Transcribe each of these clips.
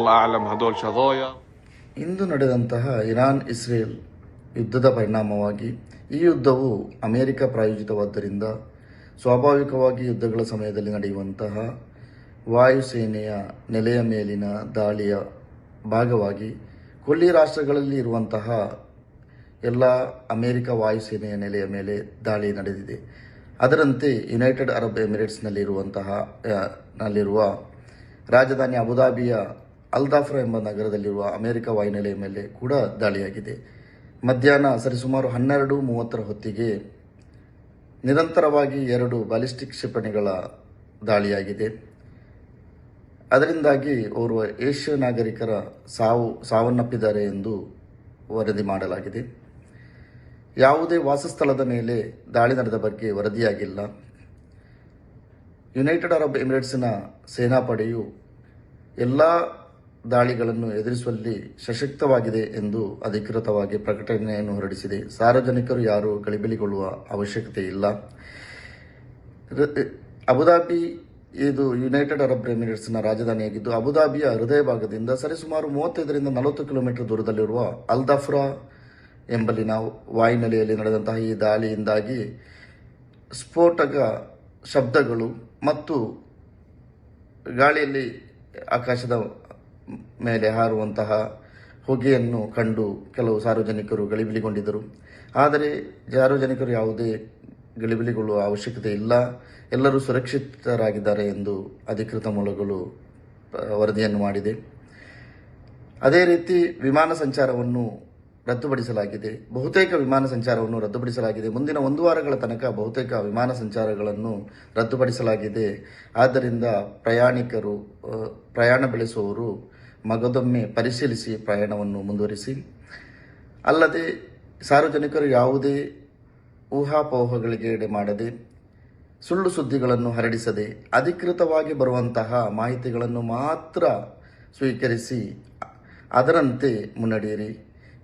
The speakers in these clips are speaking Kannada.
الله أعلم هدول شظايا. ಇಂದು ನಡೆದಂತಹ ಇರಾನ್ ಇಸ್ರೇಲ್ ಯುದ್ಧದ ಪರಿಣಾಮವಾಗಿ ಈ ಯುದ್ಧವು ಅಮೆರಿಕ ಪ್ರಾಯೋಜಿತವಾದ್ದರಿಂದ ಸ್ವಾಭಾವಿಕವಾಗಿ ಯುದ್ಧಗಳ ಸಮಯದಲ್ಲಿ ನಡೆಯುವಂತಹ ವಾಯುಸೇನೆಯ ನೆಲೆಯ ಮೇಲಿನ ದಾಳಿಯ ಭಾಗವಾಗಿ ಕೊಲ್ಲಿ ರಾಷ್ಟ್ರಗಳಲ್ಲಿ ಇರುವಂತಹ ಎಲ್ಲ ಅಮೆರಿಕ ವಾಯುಸೇನೆಯ ನೆಲೆಯ ಮೇಲೆ ದಾಳಿ ನಡೆದಿದೆ. ಅದರಂತೆ ಯುನೈಟೆಡ್ ಅರಬ್ ನಲ್ಲಿರುವ ರಾಜಧಾನಿ ಅಬುದಾಬಿಯ ಅಲ್ದಾಫ್ರಾ ಎಂಬ ನಗರದಲ್ಲಿರುವ ಅಮೆರಿಕ ವಾಯುನೆಲೆಯ ಮೇಲೆ ಕೂಡ ದಾಳಿಯಾಗಿದೆ. ಮಧ್ಯಾಹ್ನ ಸರಿಸುಮಾರು 12:30 ಹೊತ್ತಿಗೆ ನಿರಂತರವಾಗಿ 2 ಬ್ಯಾಲಿಸ್ಟಿಕ್ ಕ್ಷಿಪಣಿಗಳ ದಾಳಿಯಾಗಿದೆ. ಅದರಿಂದಾಗಿ ಓರ್ವ ಏಷ್ಯಾ ನಾಗರಿಕರ ಸಾವನ್ನಪ್ಪಿದ್ದಾರೆ ಎಂದು ವರದಿ ಮಾಡಲಾಗಿದೆ. ಯಾವುದೇ ವಾಸಸ್ಥಳದ ಮೇಲೆ ದಾಳಿ ನಡೆದ ಬಗ್ಗೆ ವರದಿಯಾಗಿಲ್ಲ. ಯುನೈಟೆಡ್ ಅರಬ್ ಎಮಿರೇಟ್ಸ್ನ ಸೇನಾಪಡೆಯು ಎಲ್ಲ ದಾಳಿಗಳನ್ನು ಎದುರಿಸುವಲ್ಲಿ ಸಶಕ್ತವಾಗಿದೆ ಎಂದು ಅಧಿಕೃತವಾಗಿ ಪ್ರಕಟಣೆಯನ್ನು ಹೊರಡಿಸಿದೆ. ಸಾರ್ವಜನಿಕರು ಯಾರೂ ಗಲಿಬಿಲಿಗೊಳ್ಳುವ ಅವಶ್ಯಕತೆ ಇಲ್ಲ. ಅಬುದಾಬಿ ಇದು ಯುನೈಟೆಡ್ ಅರಬ್ ಎಮಿರೇಟ್ಸ್ನ ರಾಜಧಾನಿಯಾಗಿದ್ದು, ಅಬುದಾಬಿಯ ಹೃದಯ ಭಾಗದಿಂದ ಸರಿಸುಮಾರು 35ರಿಂದ 40 ಕಿಲೋಮೀಟರ್ ದೂರದಲ್ಲಿರುವ ಅಲ್ದಾಫ್ರಾ ಎಂಬಲ್ಲಿನ ವಾಯುನೆಲೆಯಲ್ಲಿ ನಡೆದಂತಹ ಈ ದಾಳಿಯಿಂದಾಗಿ ಸ್ಫೋಟಕ ಶಬ್ದಗಳು ಮತ್ತು ಗಾಳಿಯಲ್ಲಿ ಆಕಾಶದ ಮೇಲೆ ಹಾರುವಂತಹ ಹೊಗೆಯನ್ನು ಕಂಡು ಕೆಲವು ಸಾರ್ವಜನಿಕರು ಗಲಿಬಿಲಿಗೊಂಡಿದ್ದರು. ಆದರೆ ಸಾರ್ವಜನಿಕರು ಯಾವುದೇ ಗಲಿಬಿಲಿಗೊಳ್ಳುವ ಅವಶ್ಯಕತೆ ಇಲ್ಲ, ಎಲ್ಲರೂ ಸುರಕ್ಷಿತರಾಗಿದ್ದಾರೆ ಎಂದು ಅಧಿಕೃತ ಮೂಲಗಳು ವರದಿಯನ್ನು ಮಾಡಿದೆ. ಅದೇ ರೀತಿ ವಿಮಾನ ಸಂಚಾರವನ್ನು ರದ್ದುಪಡಿಸಲಾಗಿದೆ. ಬಹುತೇಕ ವಿಮಾನ ಸಂಚಾರವನ್ನು ರದ್ದುಪಡಿಸಲಾಗಿದೆ. ಮುಂದಿನ 1 ವಾರಗಳ ತನಕ ಬಹುತೇಕ ವಿಮಾನ ಸಂಚಾರಗಳನ್ನು ರದ್ದುಪಡಿಸಲಾಗಿದೆ. ಆದ್ದರಿಂದ ಪ್ರಯಾಣ ಬೆಳೆಸುವವರು ಮಗದೊಮ್ಮೆ ಪರಿಶೀಲಿಸಿ ಪ್ರಯಾಣವನ್ನು ಮುಂದುವರಿಸಿ. ಅಲ್ಲದೆ ಸಾರ್ವಜನಿಕರು ಯಾವುದೇ ಊಹಾಪೋಹಗಳಿಗೆ ಎಡೆ ಮಾಡದೆ, ಸುಳ್ಳು ಸುದ್ದಿಗಳನ್ನು ಹರಡಿಸದೆ, ಅಧಿಕೃತವಾಗಿ ಬರುವಂತಹ ಮಾಹಿತಿಗಳನ್ನು ಮಾತ್ರ ಸ್ವೀಕರಿಸಿ ಅದರಂತೆ ಮುನ್ನಡೆಯಿರಿ.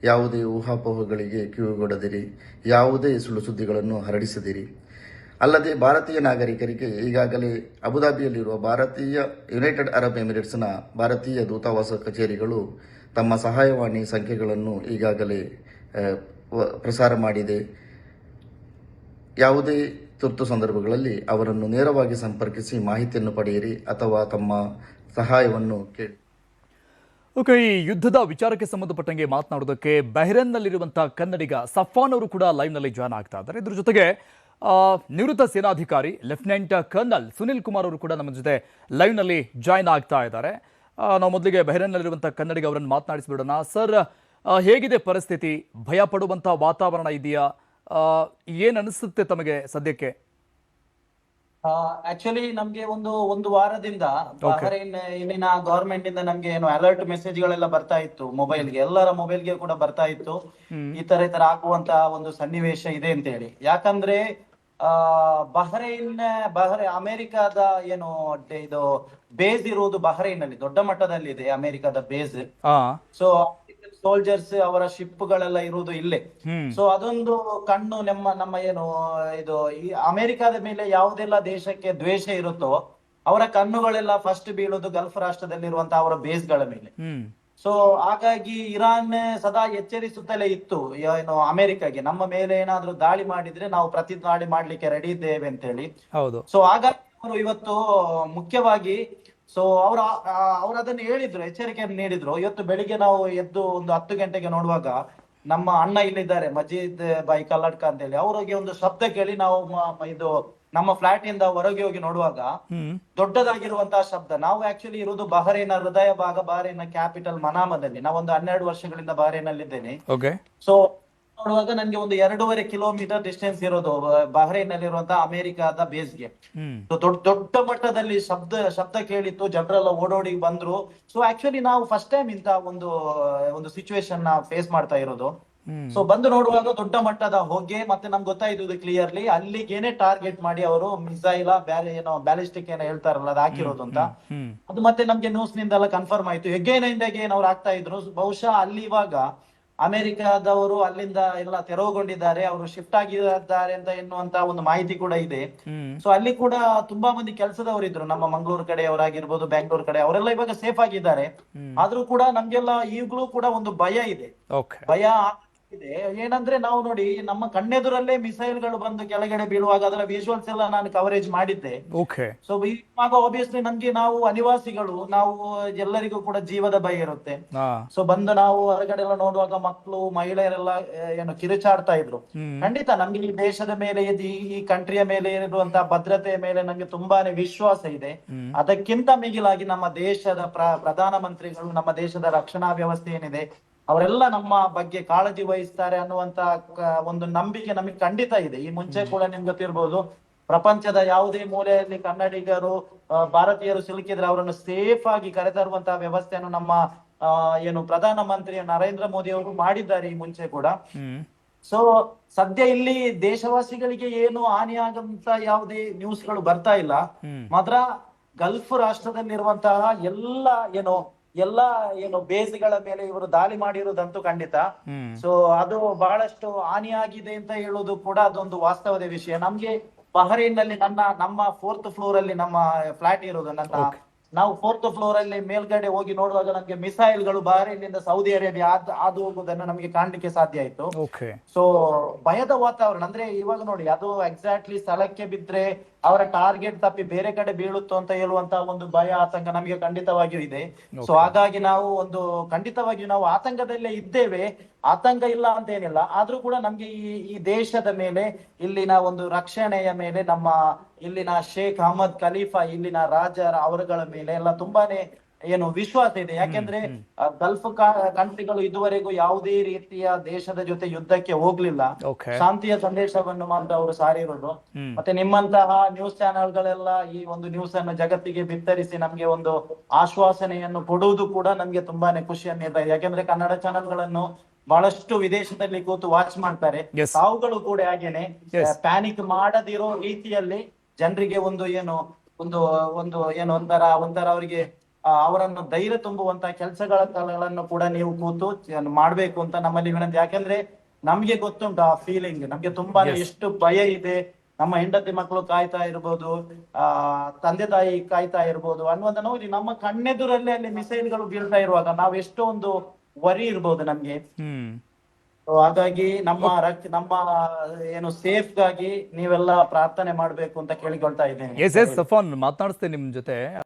ಯಾವುದೇ ಊಹಾಪೋಹಗಳಿಗೆ ಕಿವಿಗೊಡದಿರಿ, ಯಾವುದೇ ಸುಳ್ಳು ಸುದ್ದಿಗಳನ್ನು ಹರಡಿಸದಿರಿ. ಅಲ್ಲದೆ ಭಾರತೀಯ ನಾಗರಿಕರಿಗೆ ಈಗಾಗಲೇ ಅಬುದಾಬಿಯಲ್ಲಿರುವ ಯುನೈಟೆಡ್ ಅರಬ್ ಎಮಿರೇಟ್ಸ್ನ ಭಾರತೀಯ ದೂತಾವಾಸ ಕಚೇರಿಗಳು ತಮ್ಮ ಸಹಾಯವಾಣಿ ಸಂಖ್ಯೆಗಳನ್ನು ಈಗಾಗಲೇ ಪ್ರಸಾರ ಮಾಡಿದೆ. ಯಾವುದೇ ತುರ್ತು ಸಂದರ್ಭಗಳಲ್ಲಿ ಅವರನ್ನು ನೇರವಾಗಿ ಸಂಪರ್ಕಿಸಿ ಮಾಹಿತಿಯನ್ನು ಪಡೆಯಿರಿ ಅಥವಾ ತಮ್ಮ ಸಹಾಯವನ್ನು ಕೇಳಿ. ಓಕೆ, ಈ ಯುದ್ಧದ ವಿಚಾರಕ್ಕೆ ಸಂಬಂಧಪಟ್ಟಂಗೆ ಮಾತನಾಡೋದಕ್ಕೆ ಬಹ್ರೇನ್ನಲ್ಲಿರುವಂತಹ ಕನ್ನಡಿಗ ಸಫಾನ್ ಅವರು ಕೂಡ ಲೈವ್ನಲ್ಲಿ ಜಾಯ್ನ್ ಆಗ್ತಾ ಇದ್ದಾರೆ. ಇದ್ರ ಜೊತೆಗೆ ನಿವೃತ್ತ ಸೇನಾಧಿಕಾರಿ ಲೆಫ್ಟಿನೆಂಟ್ ಕರ್ನಲ್ ಸುನಿಲ್ ಕುಮಾರ್ ಅವರು ಕೂಡ ನಮ್ಮ ಜೊತೆ ಲೈವ್ನಲ್ಲಿ ಜಾಯ್ನ್ ಆಗ್ತಾ ಇದ್ದಾರೆ. ನಾವು ಮೊದಲಿಗೆ ಬಹ್ರೇನ್ನಲ್ಲಿರುವಂತಹ ಕನ್ನಡಿಗ ಅವರನ್ನು ಮಾತನಾಡಿಸ್ಬಿಡೋಣ. ಸರ್, ಹೇಗಿದೆ ಪರಿಸ್ಥಿತಿ? ಭಯ ಪಡುವಂತಹ ವಾತಾವರಣ ಇದೆಯಾ? ಏನ್ ಅನಿಸುತ್ತೆ ತಮಗೆ ಸದ್ಯಕ್ಕೆ? ಆಕ್ಚುಲಿ ನಮ್ಗೆ ಒಂದು ವಾರದಿಂದ ಇಲ್ಲಿನ ಗವರ್ಮೆಂಟ್ ಇಂದ ನಮ್ಗೆ ಏನು ಅಲರ್ಟ್ ಮೆಸೇಜ್ ಗಳೆಲ್ಲ ಬರ್ತಾ ಇತ್ತು. ಮೊಬೈಲ್ಗೆ, ಎಲ್ಲರ ಮೊಬೈಲ್ಗೆ ಕೂಡ ಬರ್ತಾ ಇತ್ತು, ಈ ತರ ಆಗುವಂತ ಒಂದು ಸನ್ನಿವೇಶ ಇದೆ ಅಂತ ಹೇಳಿ. ಯಾಕಂದ್ರೆ ಬಹ್ರೈನ್ ಅಮೆರಿಕದ ಏನು ಇದು ಬೇಸ್ ಇರುವುದು ಬಹ್ರೈನ್ ಅಲ್ಲಿ ದೊಡ್ಡ ಮಟ್ಟದಲ್ಲಿ ಇದೆ. ಅಮೆರಿಕದ ಬೇಸ್, ಸೊ ಸೋಲ್ಜರ್ಸ್ ಅವರ ಶಿಪ್ ಗಳೆಲ್ಲ ಇರುವುದು ಇಲ್ಲೇ. ಸೊ ಅದೊಂದು ಕಣ್ಣು ನಮ್ಮ ಏನು ಇದು ಈ ಅಮೆರಿಕದ ಮೇಲೆ ಯಾವುದೆಲ್ಲ ದೇಶಕ್ಕೆ ದ್ವೇಷ ಇರುತ್ತೋ ಅವರ ಕಣ್ಣುಗಳೆಲ್ಲ ಫಸ್ಟ್ ಬೀಳೋದು ಗಲ್ಫ್ ರಾಷ್ಟ್ರದಲ್ಲಿರುವಂತಹ ಅವರ ಬೇಸ್ ಗಳ ಮೇಲೆ. ಸೊ ಹಾಗಾಗಿ ಇರಾನ್ ಸದಾ ಎಚ್ಚರಿಸುತ್ತಲೇ ಇತ್ತು ಏನು ಅಮೆರಿಕಾಗೆ, ನಮ್ಮ ಮೇಲೆ ಏನಾದ್ರೂ ದಾಳಿ ಮಾಡಿದ್ರೆ ನಾವು ಪ್ರತಿ ದಾಳಿ ಮಾಡ್ಲಿಕ್ಕೆ ರೆಡಿ ಇದ್ದೇವೆ ಅಂತ ಹೇಳಿ. ಸೊ ಹಾಗಾಗಿ ಅವರು ಇವತ್ತು ಮುಖ್ಯವಾಗಿ ಅವ್ರು ಅದನ್ನು ಹೇಳಿದ್ರು, ಎಚ್ಚರಿಕೆಯನ್ನು ನೀಡಿದ್ರು. ಇವತ್ತು ಬೆಳಿಗ್ಗೆ ನಾವು ಎದ್ದು ಒಂದು 10 ಗಂಟೆಗೆ ನೋಡುವಾಗ ನಮ್ಮ ಅಣ್ಣ ಇಲ್ಲಿದ್ದಾರೆ, ಮಜೀದ್ ಬಾಯಿ ಕಲ್ಲಡ್ಕ ಅಂತ ಹೇಳಿ, ಅವ್ರಿಗೆ ಒಂದು ಶಬ್ದ ಕೇಳಿ ನಾವು ಇದು ನಮ್ಮ ಫ್ಲಾಟ್ ಇಂದ ಹೊರಗೆ ಹೋಗಿ ನೋಡುವಾಗ ದೊಡ್ಡದಾಗಿರುವಂತಹ ಶಬ್ದ. ನಾವು ಆಕ್ಚುಲಿ ಇರುವುದು ಬಹರೇನ ಹೃದಯ ಭಾಗ, ಬಹರೇನ ಕ್ಯಾಪಿಟಲ್ ಮನಾಮದಲ್ಲಿ. ನಾವೊಂದು 12 ವರ್ಷಗಳಿಂದ ಬಹರೇನಲ್ಲಿದ್ದೇನೆ. ಸೊ ನೋಡುವಾಗ ನನ್ಗೆ ಒಂದು 2.5 ಕಿಲೋಮೀಟರ್ ಡಿಸ್ಟೆನ್ಸ್ ಇರೋದು ಬಹ್ರೈನ್ ನಲ್ಲಿರುವಂತಹ ಅಮೆರಿಕದ ಬೇಸ್ಗೆ. ದೊಡ್ಡ ಮಟ್ಟದಲ್ಲಿ ಶಬ್ದ ಕೇಳಿತ್ತು, ಜನರೆಲ್ಲ ಓಡೋಡಿ ಬಂದ್ರು. ಸೊ ಆಕ್ಚುಲಿ ನಾವು ಫಸ್ಟ್ ಟೈಮ್ ಇಂತ ಒಂದು ಸಿಚುವೇಶನ್ ಫೇಸ್ ಮಾಡ್ತಾ ಇರೋದು. ಸೊ ಬಂದು ನೋಡುವಾಗ ದೊಡ್ಡ ಮಟ್ಟದ ಹೊಗೆ, ಮತ್ತೆ ನಮ್ಗೆ ಗೊತ್ತಾಯ್ತು ಕ್ಲಿಯರ್ಲಿ ಅಲ್ಲಿಗೇನೆ ಟಾರ್ಗೆಟ್ ಮಾಡಿ ಅವರು ಮಿಸೈಲ ಏನೋ ಬ್ಯಾಲಿಸ್ಟಿಕ್ ಏನೋ ಹೇಳ್ತಾರಲ್ಲ ಅದು ಹಾಕಿರೋದು ಅಂತ. ಅದು ಮತ್ತೆ ನಮ್ಗೆ ನ್ಯೂಸ್ ನಿಂದೆಲ್ಲ ಕನ್ಫರ್ಮ್ ಆಯ್ತು. ಹೆಗ್ಗೇನ್ ಅವ್ರು ಆಗ್ತಾ ಇದ್ರು. ಬಹುಶಃ ಅಲ್ಲಿ ಇವಾಗ ಅಮೆರಿಕದವರು ಅಲ್ಲಿಂದ ಎಲ್ಲ ತೆರವುಗೊಂಡಿದ್ದಾರೆ, ಅವರು ಶಿಫ್ಟ್ ಆಗಿದ್ದಾರೆ ಅಂತ ಎನ್ನುವಂತ ಒಂದು ಮಾಹಿತಿ ಕೂಡ ಇದೆ. ಸೊ ಅಲ್ಲಿ ಕೂಡ ತುಂಬಾ ಮಂದಿ ಕೆಲಸದವರು ಇದ್ರು, ನಮ್ಮ ಮಂಗಳೂರು ಕಡೆಯವರಾಗಿರ್ಬೋದು, ಬ್ಯಾಂಗ್ಳೂರ್ ಕಡೆ, ಅವರೆಲ್ಲ ಇವಾಗ ಸೇಫ್ ಆಗಿದ್ದಾರೆ. ಆದ್ರೂ ಕೂಡ ನಮ್ಗೆಲ್ಲ ಈಗಲೂ ಕೂಡ ಒಂದು ಭಯ ಇದೆ, ಓಕೆ. ಭಯ ಇದೆ. ಏನಂದ್ರೆ ನಾವು ನೋಡಿ, ನಮ್ಮ ಕಣ್ಣೆದುರಲ್ಲೇ ಮಿಸೈಲ್ಗಳು ಬಂದು ಕೆಳಗಡೆ ಬೀಳುವಾಗ ಅದರ ವಿಜುವಲ್ಸ್ ಎಲ್ಲ ನಾನು ಕವರೇಜ್ ಮಾಡಿದ್ದೆ. ಓಕೆ. ಸೊ ಇವಾಗ ಆಬ್ವಿಯಸ್ಲಿ ನಮ್ಗೆ, ನಾವು ಅನಿವಾಸಿಗಳು, ನಾವು ಎಲ್ಲರಿಗೂ ಕೂಡ ಜೀವದ ಭಯ ಇರುತ್ತೆ. ಹಾ. ಸೊ ಬಂದು ನಾವು ಹೊರಗಡೆ ಎಲ್ಲ ನೋಡುವಾಗ ಮಕ್ಕಳು, ಮಹಿಳೆಯರೆಲ್ಲ ಏನು ಕಿರುಚಾಡ್ತಾ ಇದ್ರು. ಖಂಡಿತ ನಮ್ಗೆ ಈ ದೇಶದ ಮೇಲೆ, ಈ ಕಂಟ್ರಿಯ ಮೇಲೆ ಇರುವಂತಹ ಭದ್ರತೆಯ ಮೇಲೆ ನಮ್ಗೆ ತುಂಬಾನೇ ವಿಶ್ವಾಸ ಇದೆ. ಅದಕ್ಕಿಂತ ಮಿಗಿಲಾಗಿ ನಮ್ಮ ದೇಶದ ಪ್ರಧಾನಮಂತ್ರಿಗಳು, ನಮ್ಮ ದೇಶದ ರಕ್ಷಣಾ ವ್ಯವಸ್ಥೆ ಏನಿದೆ, ಅವರೆಲ್ಲ ನಮ್ಮ ಬಗ್ಗೆ ಕಾಳಜಿ ವಹಿಸ್ತಾರೆ ಅನ್ನುವಂತ ಒಂದು ನಂಬಿಕೆ ನಮಗೆ ಖಂಡಿತ ಇದೆ. ಈ ಮುಂಚೆ ಕೂಡ ನಿಮ್ಗೆ ಗೊತ್ತಿರ್ಬೋದು, ಪ್ರಪಂಚದ ಯಾವುದೇ ಮೂಲೆಯಲ್ಲಿ ಕನ್ನಡಿಗರು, ಭಾರತೀಯರು ಸಿಲುಕಿದ್ರೆ ಅವರನ್ನು ಸೇಫ್ ಆಗಿ ಕರೆತರುವಂತಹ ವ್ಯವಸ್ಥೆಯನ್ನು ನಮ್ಮ ಏನು ಪ್ರಧಾನಮಂತ್ರಿ ನರೇಂದ್ರ ಮೋದಿ ಅವರು ಮಾಡಿದ್ದಾರೆ ಈ ಮುಂಚೆ ಕೂಡ. ಸೊ ಸದ್ಯ ಇಲ್ಲಿ ದೇಶವಾಸಿಗಳಿಗೆ ಏನು ಹಾನಿ ಆಗಂತ ಯಾವುದೇ ನ್ಯೂಸ್ಗಳು ಬರ್ತಾ ಇಲ್ಲ. ಮಾತ್ರ ಗಲ್ಫ್ ರಾಷ್ಟ್ರದಲ್ಲಿರುವಂತಹ ಎಲ್ಲ ಬೇಸ್ಗಳ ಮೇಲೆ ಇವರು ದಾಳಿ ಮಾಡಿರುವುದಂತೂ ಖಂಡಿತ. ಸೊ ಅದು ಬಹಳಷ್ಟು ಹಾನಿಯಾಗಿದೆ ಅಂತ ಹೇಳುವುದು ಕೂಡ ಅದೊಂದು ವಾಸ್ತವದ ವಿಷಯ. ನಮ್ಗೆ ಬಹರೈನ್ ನಲ್ಲಿ ನಮ್ಮ 4th ಫ್ಲೋರ್ ಅಲ್ಲಿ ನಮ್ಮ ಫ್ಲಾಟ್ ಇರೋದು. ನಾವು 4th ಫ್ಲೋರ್ ಅಲ್ಲಿ ಮೇಲ್ಗಡೆ ಹೋಗಿ ನೋಡುವಾಗ ನಮ್ಗೆ ಮಿಸೈಲ್ಗಳು ಬಹರೈನ್ ನಿಂದ ಸೌದಿ ಅರೇಬಿಯಾ ಹಾದು ಹೋಗುವುದನ್ನು ನಮಗೆ ಕಾಣ್ಲಿಕ್ಕೆ ಸಾಧ್ಯ ಆಯ್ತು. ಸೊ ಭಯದ ವಾತಾವರಣ ಅಂದ್ರೆ ಇವಾಗ ನೋಡಿ, ಅದು ಎಕ್ಸಾಕ್ಟ್ಲಿ ಸ್ಥಳಕ್ಕೆ ಬಿದ್ರೆ ಅವರ ಟಾರ್ಗೆಟ್ ತಪ್ಪಿ ಬೇರೆ ಕಡೆ ಬೀಳುತ್ತೋ ಅಂತ ಹೇಳುವಂತ ಒಂದು ಭಯ, ಆತಂಕ ನಮಗೆ ಖಂಡಿತವಾಗಿಯೂ ಇದೆ. ಸೊ ಹಾಗಾಗಿ ಖಂಡಿತವಾಗಿಯೂ ನಾವು ಆತಂಕದಲ್ಲೇ ಇದ್ದೇವೆ. ಆತಂಕ ಇಲ್ಲ ಅಂತ ಏನಿಲ್ಲ, ಆದ್ರೂ ಕೂಡ ನಮ್ಗೆ ಈ ದೇಶದ ಮೇಲೆ, ಇಲ್ಲಿನ ಒಂದು ರಕ್ಷಣೆಯ ಮೇಲೆ, ನಮ್ಮ ಇಲ್ಲಿನ ಶೇಖ್ ಅಹಮದ್ ಖಲೀಫಾ, ಇಲ್ಲಿನ ರಾಜರ ಅವರುಗಳ ಮೇಲೆ ಎಲ್ಲ ತುಂಬಾನೇ ವಿಶ್ವಾಸ ಇದೆ. ಯಾಕೆಂದ್ರೆ ಗಲ್ಫ್ ಕಂಟ್ರಿಗಳು ಇದುವರೆಗೂ ಯಾವುದೇ ರೀತಿಯ ದೇಶದ ಜೊತೆ ಯುದ್ಧಕ್ಕೆ ಹೋಗ್ಲಿಲ್ಲ. ಶಾಂತಿಯ ಸಂದೇಶವನ್ನು ಮಾತ್ರ ಅವರು ಸಾರಿರೋದು. ಮತ್ತೆ ನಿಮ್ಮಂತಹ ನ್ಯೂಸ್ ಚಾನೆಲ್ಗಳೆಲ್ಲ ಈ ಒಂದು ನ್ಯೂಸ್ ಅನ್ನು ಜಗತ್ತಿಗೆ ಬಿತ್ತರಿಸಿ ನಮ್ಗೆ ಒಂದು ಆಶ್ವಾಸನೆಯನ್ನು ಕೊಡುವುದು ಕೂಡ ನಮ್ಗೆ ತುಂಬಾನೇ ಖುಷಿಯನ್ನು ನೀಡ್ತಾ ಇದೆ. ಯಾಕೆಂದ್ರೆ ಕನ್ನಡ ಚಾನೆಲ್ಗಳನ್ನು ಬಹಳಷ್ಟು ವಿದೇಶದಲ್ಲಿ ಕೂತು ವಾಚ್ ಮಾಡ್ತಾರೆ. ತಾವುಗಳು ಕೂಡ ಹಾಗೇನೆ ಪ್ಯಾನಿಕ್ ಮಾಡದಿರೋ ರೀತಿಯಲ್ಲಿ ಜನರಿಗೆ ಒಂಥರ ಅವರಿಗೆ ಅವರನ್ನು ಧೈರ್ಯ ತುಂಬುವಂತ ಕೆಲಸಗಳನ್ನು ಕೂಡ ನೀವು ಕೂತು ಮಾಡ್ಬೇಕು ಅಂತ ನಮ್ಮಲ್ಲಿ ವಿನಂತಿ. ಯಾಕಂದ್ರೆ ನಮ್ಗೆ ಗೊತ್ತುಂಟು ಆ ಫೀಲಿಂಗ್, ನಮ್ಗೆ ತುಂಬಾನೇ ಎಷ್ಟು ಭಯ ಇದೆ. ನಮ್ಮ ಹೆಂಡತಿ ಮಕ್ಕಳು ಕಾಯ್ತಾ ಇರ್ಬೋದು, ತಂದೆ ತಾಯಿ ಕಾಯ್ತಾ ಇರ್ಬೋದು ಅನ್ನುವಂತ ನೋಡಿ, ನಮ್ಮ ಕಣ್ಣೆದುರಲ್ಲೇ ಅಲ್ಲಿ ಮಿಸೈಲ್ಗಳು ಬೀಳ್ತಾ ಇರುವಾಗ ನಾವು ಎಷ್ಟೊಂದು ವರಿ ಇರ್ಬೋದು ನಮ್ಗೆ. ಹಾಗಾಗಿ ನಮ್ಮ ಸೇಫ್ ಗಾಗಿ ನೀವೆಲ್ಲ ಪ್ರಾರ್ಥನೆ ಮಾಡ್ಬೇಕು ಅಂತ ಕೇಳಿಕೊಳ್ತಾ ಇದ್ದೇನೆ. ಸಫಾನ್ ಮಾತನಾಡಿಸ್ತೇನೆ ನಿಮ್ ಜೊತೆ.